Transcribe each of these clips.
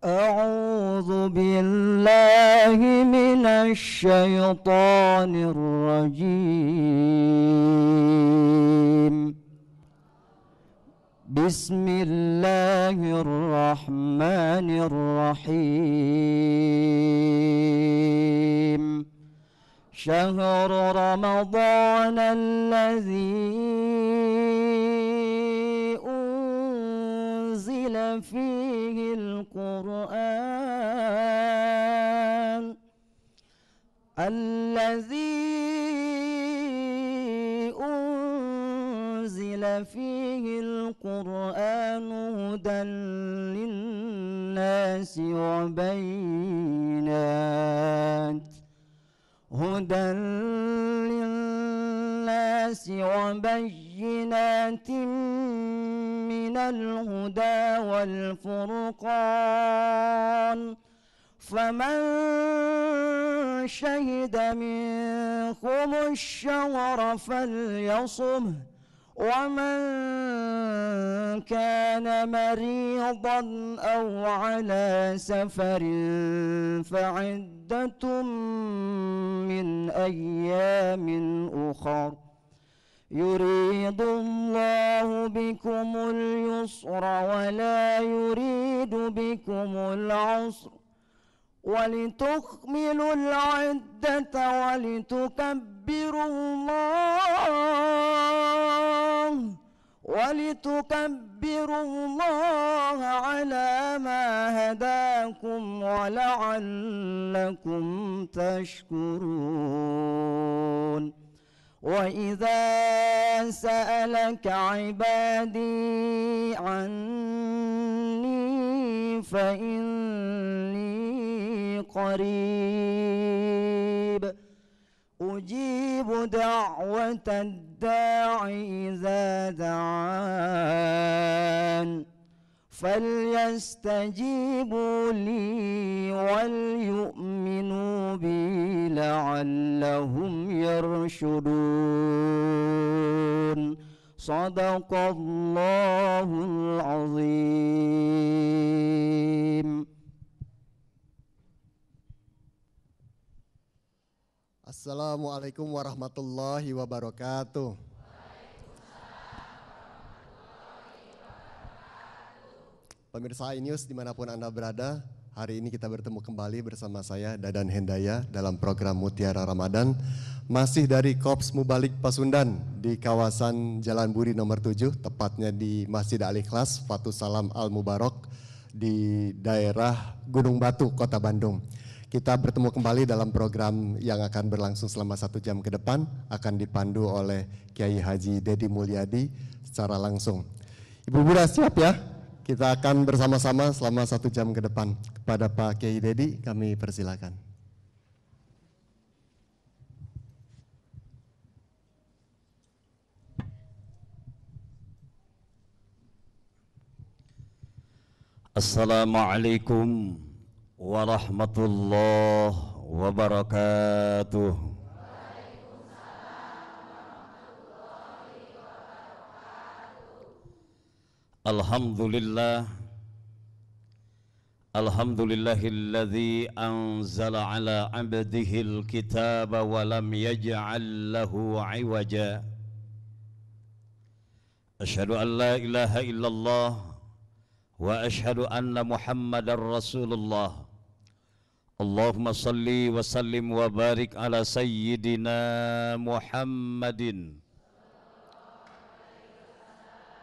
أعوذ بالله من الشيطان الرجيم. بسم الله الرحمن الرحيم. شهر رمضان الذي أنزل فيه القرآن هدى للناس وبينات من الهدى والفرقان، فمن شهد منكم الشهر فليصمه، ومن كان مريضا أو على سفر فعدة من أيام أخر، يريد الله بكم اليسر ولا يريد بكم العسر، ولتكملوا العدة ولتكبروا الله على ما هداكم ولعلكم تشكرون. وإذا سألك عبادي عني فإني قريب أجيب دعوة الداع إذا دعان، فليستجيبوا لي وليؤمنوا بي لعلهم يرشدون. صدق الله العظيم. Assalamualaikum warahmatullahi wabarakatuh. Pemirsa iNews dimanapun Anda berada, hari ini kita bertemu kembali bersama saya Dadan Hendaya dalam program Mutiara Ramadan, masih dari Korps Mubalik Pasundan di kawasan Jalan Buri nomor 7, tepatnya di Masjid Al-Ikhlas Fathus Salam Al-Mubarak di daerah Gunung Batu, Kota Bandung. Kita bertemu kembali dalam program yang akan berlangsung selama 1 jam ke depan, akan dipandu oleh Kiai Haji Dedi Mulyadi secara langsung. Ibu Bunda siap ya? Kita akan bersama-sama selama 1 jam ke depan. Kepada Pak Kiai Dedi kami persilakan. Assalamualaikum warahmatullahi wabarakatuh. Alhamdulillah, alhamdulillahilladzi anzala ala abdihil kitaba wa lam yaj'al lahu 'iwaja. Asyhadu an la ilaha illallah wa asyhadu anna Muhammadar Rasulullah. Allahumma salli wa sallim wa barik ala sayyidina Muhammadin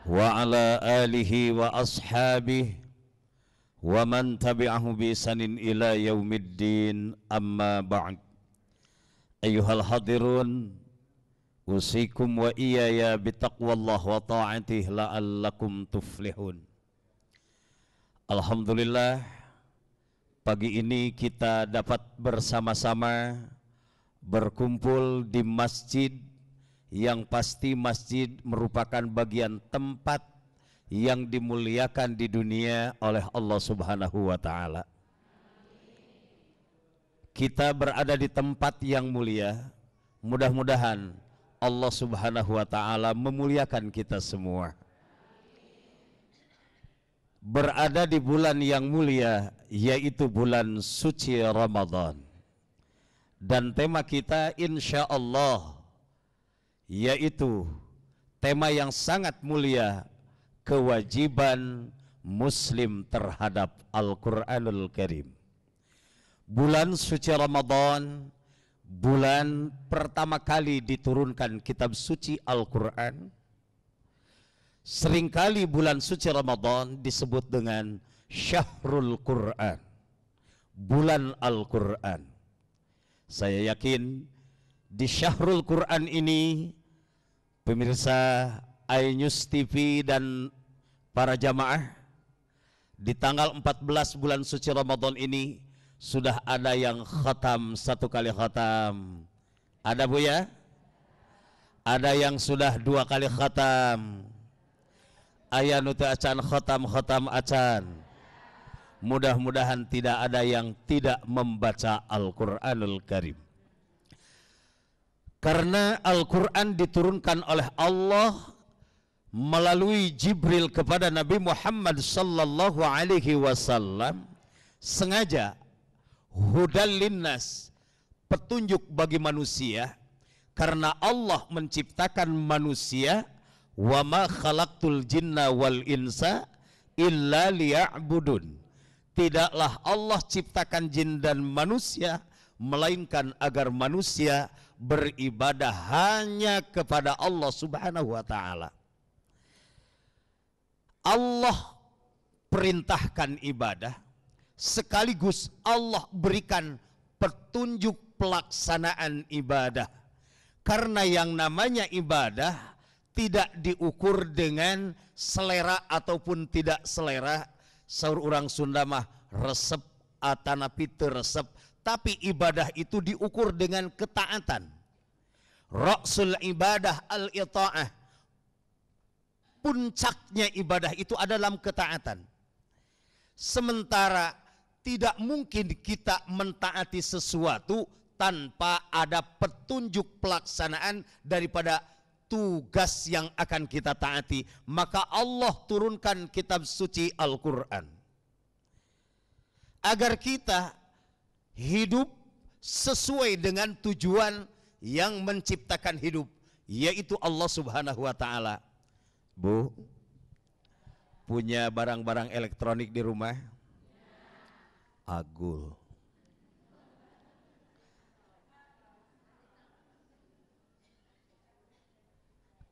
wa ala alihi wa ashabihi wa man tabi'ahu bi ihsanin ila yaumiddin, amma ba'd. Ayyuhal hadirun, usikum wa iyaya bitaqwallah wa ta'atih la'allakum tuflihun. Alhamdulillah, pagi ini kita dapat bersama-sama berkumpul di masjid yang pasti masjid merupakan bagian tempat yang dimuliakan di dunia oleh Allah Subhanahu wa Ta'ala. Kita berada di tempat yang mulia, mudah-mudahan Allah Subhanahu wa Ta'ala memuliakan kita semua. berada di bulan yang mulia, yaitu bulan suci Ramadan. Dan tema kita insya Allah yaitu tema yang sangat mulia, kewajiban Muslim terhadap Al-Quranul Karim. Bulan suci Ramadan, bulan pertama kali diturunkan kitab suci Al-Quran. Seringkali bulan suci Ramadan disebut dengan Syahrul Quran, bulan Al-Quran. Saya yakin di Syahrul Quran ini, pemirsa iNews TV dan para jamaah, di tanggal 14 bulan suci Ramadan ini sudah ada yang khatam 1 kali khatam. Ada Bu ya? Ada yang sudah 2 kali khatam. Aya nu teu acan khatam acan. Mudah-mudahan tidak ada yang tidak membaca Al-Quranul Karim. Karena Al-Quran diturunkan oleh Allah melalui Jibril kepada Nabi Muhammad sallallahu alaihi wasallam, sengaja hudal linnas, petunjuk bagi manusia, karena Allah menciptakan manusia, wa ma khalaqtul jinna wal insa illa liya'budun. Tidaklah Allah ciptakan jin dan manusia melainkan agar manusia beribadah hanya kepada Allah Subhanahu wa taala. Allah perintahkan ibadah, sekaligus Allah berikan petunjuk pelaksanaan ibadah. Karena yang namanya ibadah tidak diukur dengan selera ataupun tidak selera. Saur orang Sunda mah resep atanapi teu resep, tapi ibadah itu diukur dengan ketaatan. Ra'sul ibadah al-ita'ah. Puncaknya ibadah itu adalah ketaatan. Sementara tidak mungkin kita mentaati sesuatu tanpa ada petunjuk pelaksanaan daripada tugas yang akan kita taati. Maka Allah turunkan kitab suci Al-Quran agar kita hidup sesuai dengan tujuan yang menciptakan hidup, yaitu Allah Subhanahu wa taala. Bu, punya barang-barang elektronik di rumah? Agul.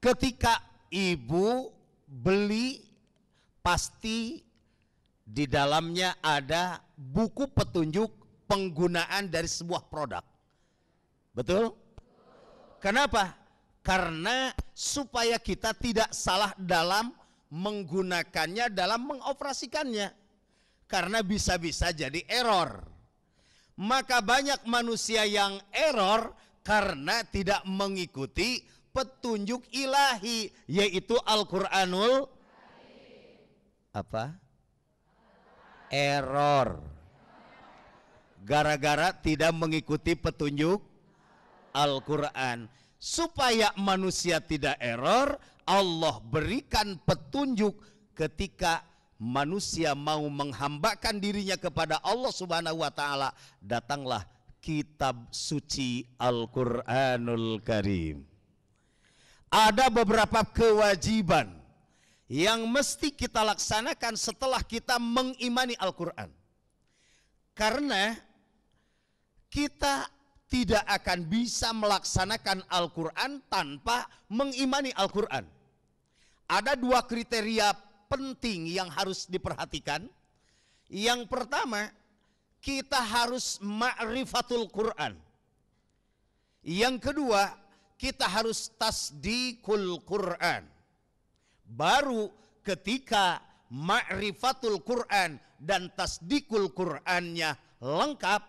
Ketika ibu beli, pasti di dalamnya ada buku petunjuk penggunaan dari sebuah produk. Betul? Kenapa? Karena supaya kita tidak salah dalam menggunakannya, dalam mengoperasikannya. Karena bisa-bisa jadi error. Maka banyak manusia yang error karena tidak mengikuti petunjuk ilahi, yaitu Al-Quranul apa? Error. Gara-gara tidak mengikuti petunjuk Al-Quran. Supaya manusia tidak error, Allah berikan petunjuk ketika manusia mau menghambakan dirinya kepada Allah Subhanahu wa taala, datanglah kitab suci Al-Quranul Karim. Ada beberapa kewajiban yang mesti kita laksanakan setelah kita mengimani Al-Quran. Karena kita tidak akan bisa melaksanakan Al-Quran tanpa mengimani Al-Quran. Ada 2 kriteria penting yang harus diperhatikan. Yang pertama, kita harus ma'rifatul Quran. Yang kedua, kita harus tasdikul Quran. Baru ketika ma'rifatul Quran dan tasdikul Qurannya lengkap,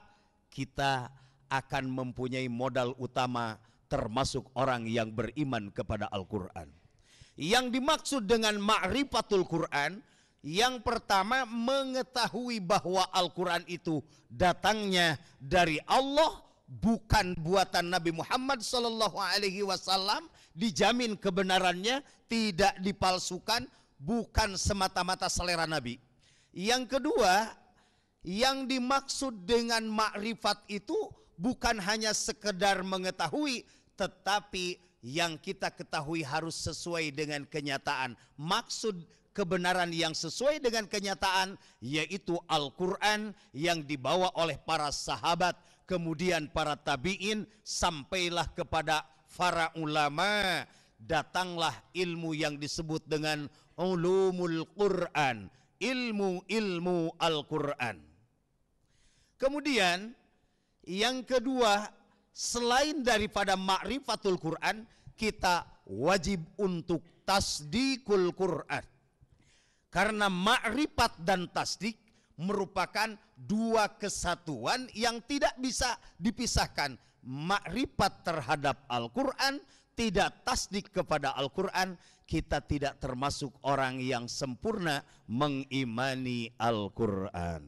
kita akan mempunyai modal utama termasuk orang yang beriman kepada Al-Quran. Yang dimaksud dengan ma'rifatul Quran, yang pertama mengetahui bahwa Al-Quran itu datangnya dari Allah, bukan buatan Nabi Muhammad sallallahu alaihi wasallam, dijamin kebenarannya, tidak dipalsukan, bukan semata-mata selera Nabi. Yang kedua, yang dimaksud dengan makrifat itu bukan hanya sekedar mengetahui, tetapi yang kita ketahui harus sesuai dengan kenyataan. Maksud kebenaran yang sesuai dengan kenyataan yaitu Al-Quran yang dibawa oleh para sahabat, kemudian para tabi'in, sampailah kepada para ulama. Datanglah ilmu yang disebut dengan ulumul Quran, ilmu Al-Quran. Kemudian yang kedua, selain daripada ma'rifatul Quran, kita wajib untuk tasdikul Quran. Karena ma'rifat dan tasdik merupakan dua kesatuan yang tidak bisa dipisahkan. Ma'rifat terhadap Al-Quran, tidak tasdik kepada Al-Quran, kita tidak termasuk orang yang sempurna mengimani Al-Quran.